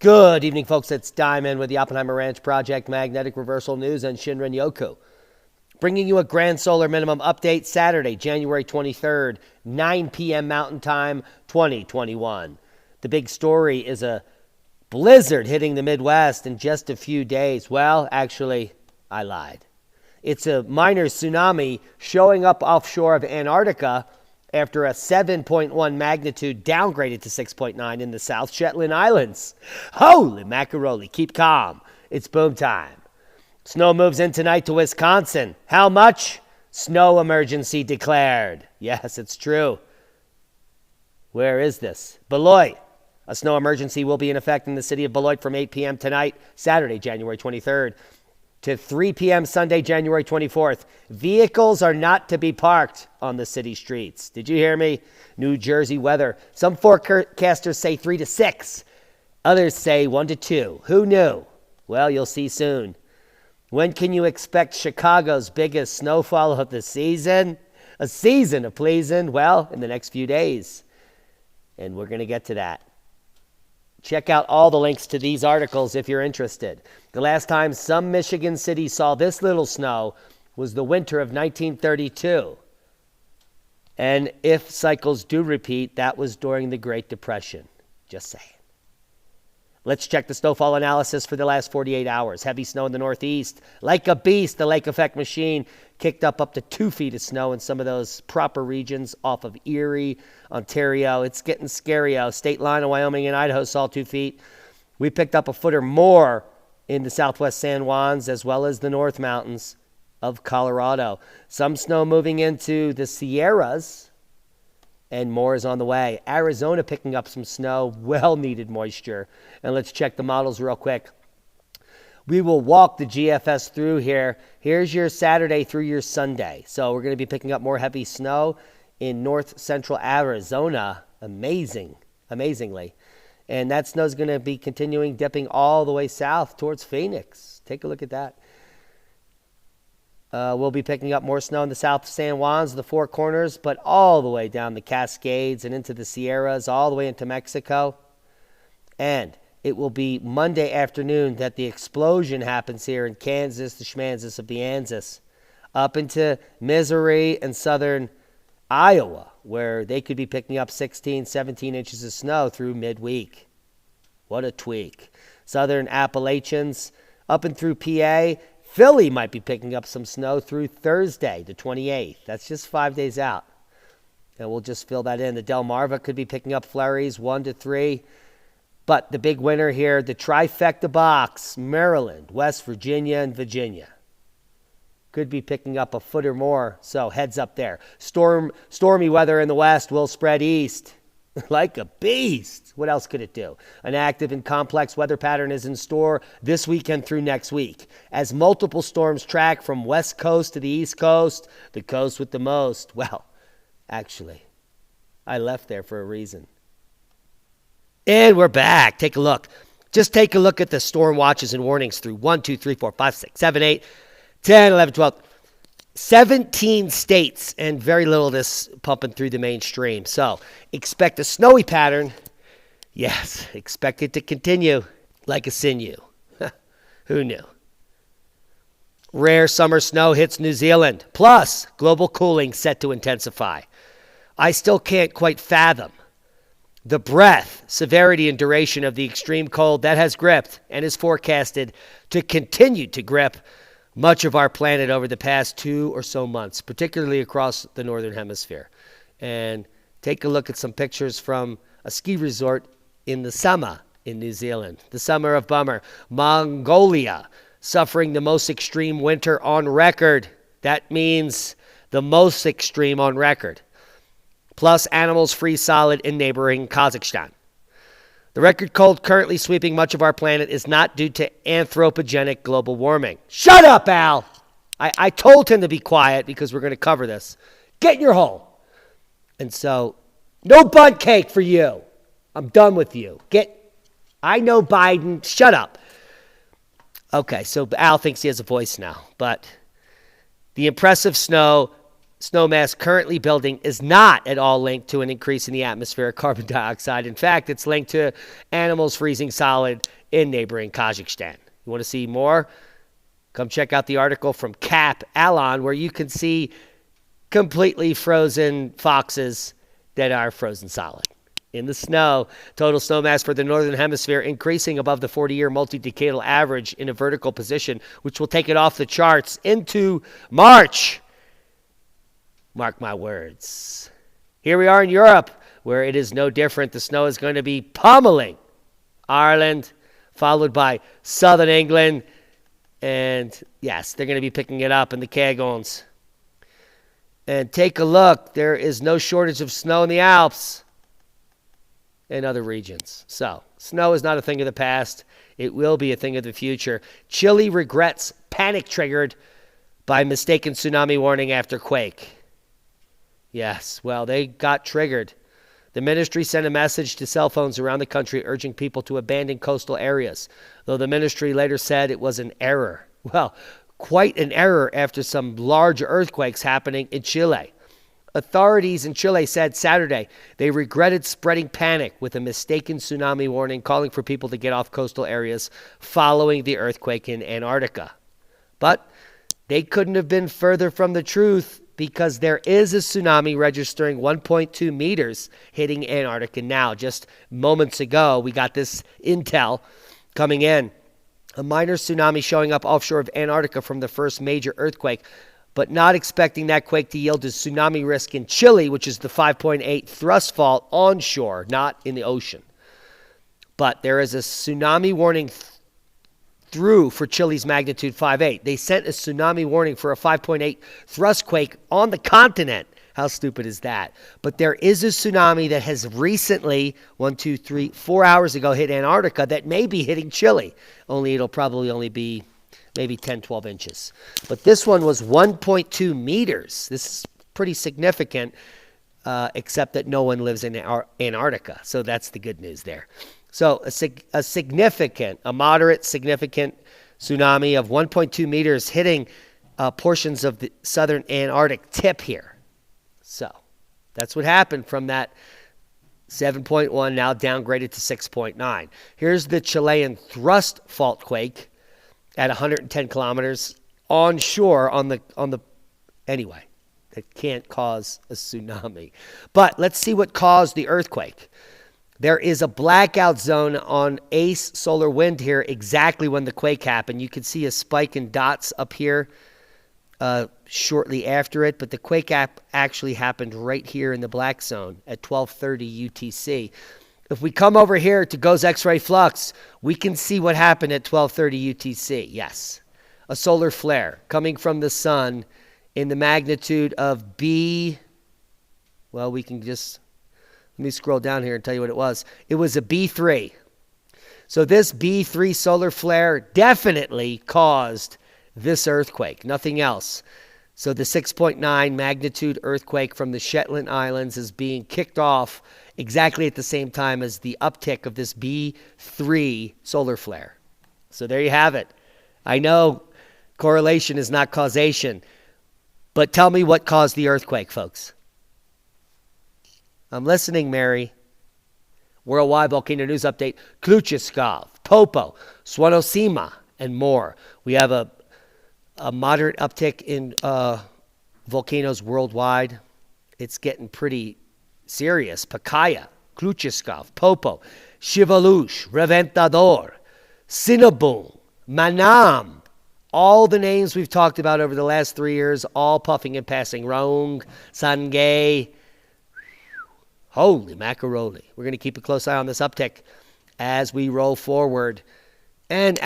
Good evening, folks. It's Diamond with the Oppenheimer Ranch Project Magnetic Reversal News and Shinrin Yoku. Bringing you a grand solar minimum update Saturday, January 23rd, 9 p.m. Mountain Time, 2021. The big story is a blizzard hitting the Midwest in just a few days. Well, actually, I lied. It's a minor tsunami showing up offshore of Antarctica after a 7.1 magnitude downgraded to 6.9 in the South Shetland Islands. Holy macaroni, keep calm. It's boom time. Snow moves in tonight to Wisconsin. How much? Snow emergency declared. Yes, it's true. Where is this? Beloit. A snow emergency will be in effect in the city of Beloit from 8 p.m. tonight, Saturday, January 23rd, to 3 p.m. Sunday, January 24th. Vehicles are not to be parked on the city streets. Did you hear me? New Jersey weather. Some forecasters say 3 to 6. Others say 1 to 2. Who knew? Well, you'll see soon. When can you expect Chicago's biggest snowfall of the season? A season of pleasing? Well, in the next few days. And we're going to get to that. Check out all the links to these articles if you're interested. The last time some Michigan city saw this little snow was the winter of 1932. And if cycles do repeat, that was during the Great Depression. Just saying. Let's check the snowfall analysis for the last 48 hours. Heavy snow in the northeast. Like a beast, the lake effect machine kicked up to 2 feet of snow in some of those proper regions off of Erie, Ontario. It's getting scary. State line of Wyoming and Idaho saw 2 feet. We picked up a foot or more in the southwest San Juans as well as the North Mountains of Colorado. Some snow moving into the Sierras. And more is on the way. Arizona picking up some snow, well-needed moisture. And let's check the models real quick. We will walk the GFS through here. Here's your Saturday through your Sunday. So we're going to be picking up more heavy snow in north central Arizona. Amazingly. And that snow is going to be continuing dipping all the way south towards Phoenix. Take a look at that. We'll be picking up more snow in the South San Juans, the Four Corners, but all the way down the Cascades and into the Sierras, all the way into Mexico. And it will be Monday afternoon that the explosion happens here in Kansas, the schmanzas of the Anzus, up into Missouri and southern Iowa, where they could be picking up 16, 17 inches of snow through midweek. What a tweak. Southern Appalachians up and through PA. Philly might be picking up some snow through Thursday, the 28th. That's just 5 days out. And we'll just fill that in. The Delmarva could be picking up flurries, 1 to 3. But the big winner here, the trifecta box, Maryland, West Virginia, and Virginia. Could be picking up a foot or more, so heads up there. Stormy weather in the west will spread east. Like a beast. What else could it do? An active and complex weather pattern is in store this weekend through next week. As multiple storms track from west coast to the east coast, the coast with the most. Well, actually, I left there for a reason. And we're back. Take a look. Just take a look at the storm watches and warnings through 1, 2, 3, 4, 5, 6, 7, 8, 10, 11, 12. 17 states and very little of this pumping through the mainstream. So expect a snowy pattern. Yes, expect it to continue like a sinew. Who knew? Rare summer snow hits New Zealand. Plus, global cooling set to intensify. I still can't quite fathom the breadth, severity, and duration of the extreme cold that has gripped and is forecasted to continue to grip much of our planet over the past 2 or so months, particularly across the northern hemisphere. And take a look at some pictures from a ski resort in the summer in New Zealand, the summer of bummer. Mongolia, suffering the most extreme winter on record. That means the most extreme on record. Plus, animals freeze solid in neighboring Kazakhstan. The record cold currently sweeping much of our planet is not due to anthropogenic global warming. Shut up, Al! I told him to be quiet because we're going to cover this. Get in your hole. And so, no bun cake for you. I'm done with you. I know Biden. Shut up. Okay, so Al thinks he has a voice now. But the impressive snow snowmass currently building is not at all linked to an increase in the atmospheric carbon dioxide. In fact, it's linked to animals freezing solid in neighboring Kazakhstan. You want to see more? Come check out the article from Cap Alon, where you can see completely frozen foxes that are frozen solid in the snow. Total snowmass for the northern hemisphere increasing above the 40-year multi-decadal average in a vertical position, which will take it off the charts into March. Mark my words. Here we are in Europe, where it is no different. The snow is going to be pummeling Ireland, followed by southern England. And yes, they're going to be picking it up in the Cagons. And take a look. There is no shortage of snow in the Alps and other regions. So, snow is not a thing of the past. It will be a thing of the future. Chile regrets panic triggered by mistaken tsunami warning after quake. Yes, well, they got triggered. The ministry sent a message to cell phones around the country urging people to abandon coastal areas, though the ministry later said it was an error. Well, quite an error after some large earthquakes happening in Chile. Authorities in Chile said Saturday they regretted spreading panic with a mistaken tsunami warning, calling for people to get off coastal areas following the earthquake in Antarctica. But they couldn't have been further from the truth, because there is a tsunami registering 1.2 meters hitting Antarctica now. Just moments ago, we got this intel coming in. A minor tsunami showing up offshore of Antarctica from the first major earthquake, but not expecting that quake to yield to tsunami risk in Chile, which is the 5.8 thrust fault onshore, not in the ocean. But there is a tsunami warning through for Chile's magnitude 5.8. They sent a tsunami warning for a 5.8 thrust quake on the continent. How stupid is that? But there is a tsunami that has recently, 4 hours ago, hit Antarctica that may be hitting Chile. Only it'll probably only be maybe 10, 12 inches. But this one was 1.2 meters. This is pretty significant, except that no one lives in Antarctica. So that's the good news there. So a moderate, significant tsunami of 1.2 meters hitting portions of the southern Antarctic tip here. So that's what happened from that 7.1, now downgraded to 6.9. Here's the Chilean thrust fault quake at 110 kilometers onshore anyway, that can't cause a tsunami. But let's see what caused the earthquake. There is a blackout zone on ACE solar wind here exactly when the quake happened. You can see a spike in dots up here shortly after it, but the quake actually happened right here in the black zone at 12:30 UTC. If we come over here to GOES X-ray flux, we can see what happened at 12:30 UTC. Yes, a solar flare coming from the sun in the magnitude of B. Well, we can just... Let me scroll down here and tell you what it was. It was a B3. So this B3 solar flare definitely caused this earthquake, nothing else. So the 6.9 magnitude earthquake from the Shetland Islands is being kicked off exactly at the same time as the uptick of this B3 solar flare. So there you have it. I know correlation is not causation, but tell me what caused the earthquake, folks. I'm listening, Mary. Worldwide Volcano News Update. Kluchiskov, Popo, Swanosima, and more. We have a moderate uptick in volcanoes worldwide. It's getting pretty serious. Pacaya, Kluchiskov, Popo, Shivalush, Reventador, Sinabung, Manam. All the names we've talked about over the last 3 years, all puffing and passing. Rong, Sangay. Holy macaroni. We're going to keep a close eye on this uptick as we roll forward. And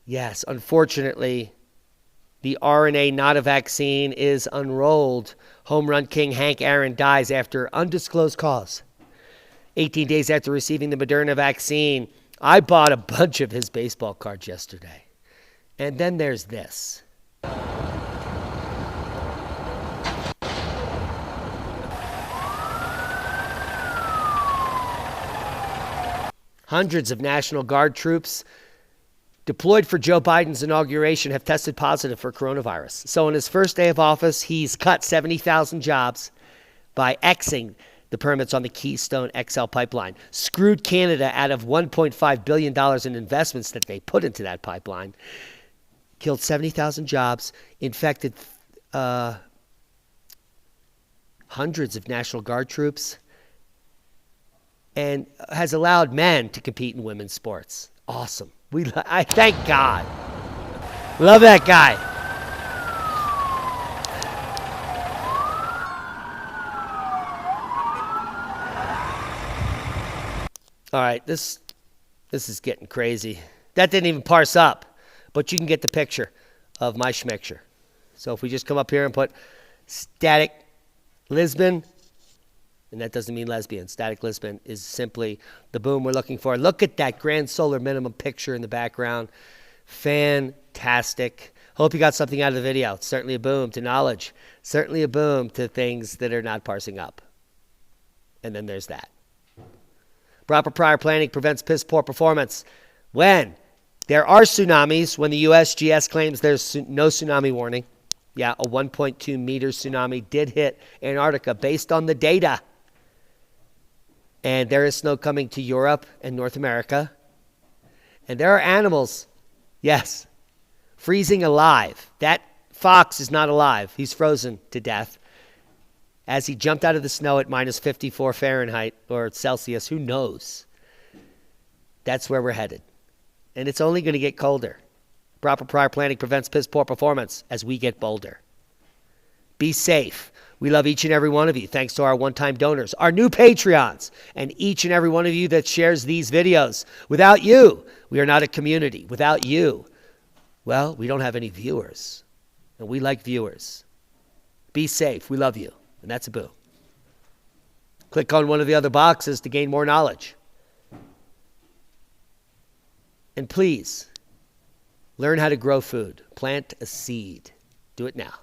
yes, unfortunately, the RNA not a vaccine is unrolled. Home run king Hank Aaron dies after undisclosed cause. 18 days after receiving the Moderna vaccine. I bought a bunch of his baseball cards yesterday. And then there's this. Hundreds of National Guard troops deployed for Joe Biden's inauguration have tested positive for coronavirus. So on his first day of office, he's cut 70,000 jobs by Xing the permits on the Keystone XL pipeline, screwed Canada out of $1.5 billion in investments that they put into that pipeline, killed 70,000 jobs, infected hundreds of National Guard troops, and has allowed men to compete in women's sports. Awesome. I thank God. Love that guy. All right, this is getting crazy. That didn't even parse up, but you can get the picture of my schmicture. So if we just come up here and put static Lisbon, and that doesn't mean lesbian. Static Lisbon is simply the boom we're looking for. Look at that grand solar minimum picture in the background. Fantastic. Hope you got something out of the video. It's certainly a boom to knowledge. Certainly a boom to things that are not parsing up. And then there's that. Proper prior planning prevents piss poor performance. When there are tsunamis, when the USGS claims there's no tsunami warning. Yeah, a 1.2 meter tsunami did hit Antarctica based on the data. And there is snow coming to Europe and North America. And there are animals, yes, freezing alive. That fox is not alive. He's frozen to death. As he jumped out of the snow at minus 54 Fahrenheit or Celsius, who knows? That's where we're headed. And it's only going to get colder. Proper prior planning prevents piss poor performance as we get bolder. Be safe. We love each and every one of you. Thanks to our one-time donors, our new Patreons, and each and every one of you that shares these videos. Without you, we are not a community. Without you, well, we don't have any viewers. And we like viewers. Be safe. We love you. And that's a boo. Click on one of the other boxes to gain more knowledge. And please, learn how to grow food. Plant a seed. Do it now.